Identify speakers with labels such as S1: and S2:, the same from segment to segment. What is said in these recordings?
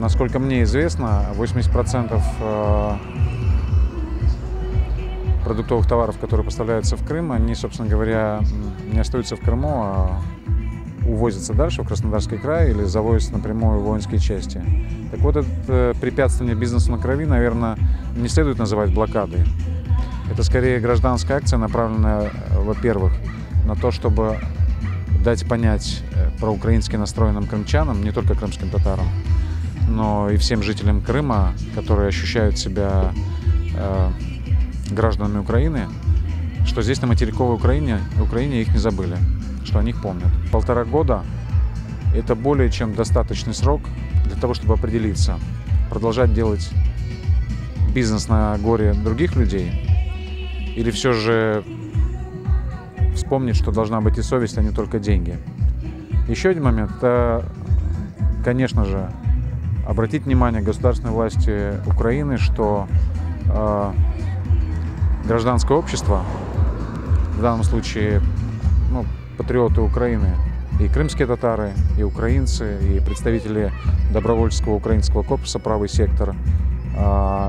S1: Насколько мне известно, 80% продуктовых товаров, которые поставляются в Крым, они, собственно говоря, не остаются в Крыму, а увозятся дальше в Краснодарский край или завозятся напрямую в воинские части. Так вот, это препятствие бизнесу на крови, наверное, не следует называть блокадой. Это скорее гражданская акция, направленная, во-первых, на то, чтобы дать понять проукраински настроенным крымчанам, не только крымским татарам, но и всем жителям Крыма, которые ощущают себя гражданами Украины, что здесь, на материковой Украине их не забыли, что о них помнят. 1,5 года – это более чем достаточный срок для того, чтобы определиться, продолжать делать бизнес на горе других людей или все же вспомнить, что должна быть и совесть, а не только деньги. Еще один момент – это, конечно же, обратить внимание государственной власти Украины, что гражданское общество, в данном случае патриоты Украины, и крымские татары, и украинцы, и представители добровольческого украинского корпуса «Правый сектор»,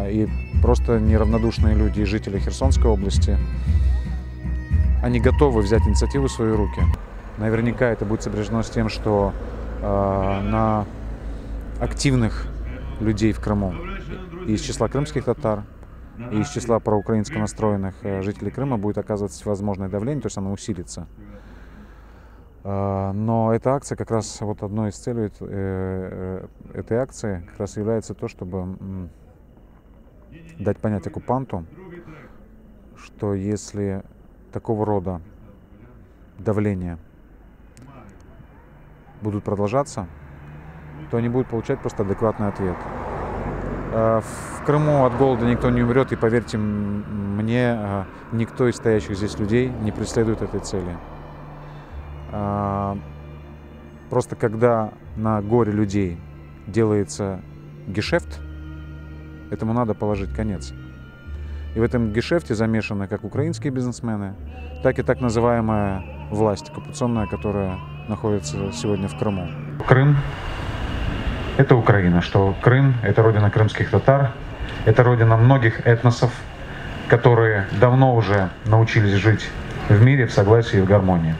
S1: и просто неравнодушные люди и жители Херсонской области, они готовы взять инициативу в свои руки. Наверняка это будет сопряжено с тем, что на активных людей в Крыму и из числа крымских татар, и из числа проукраинско настроенных жителей Крыма будет оказываться возможное давление, то есть оно усилится. Но эта акция, как раз вот одной из целей этой акции как раз является то, чтобы дать понять оккупанту, что если такого рода давления будут продолжаться, то они будут получать просто адекватный ответ. В Крыму от голода никто не умрет, и поверьте мне, никто из стоящих здесь людей не преследует этой цели. Просто когда на горе людей делается гешефт, этому надо положить конец. И в этом гешефте замешаны как украинские бизнесмены, так и так называемая власть оккупационная, которая находится сегодня в Крыму. Крым – это Украина, что Крым – это родина крымских татар, это родина многих этносов, которые давно уже научились жить в мире, в согласии и в гармонии.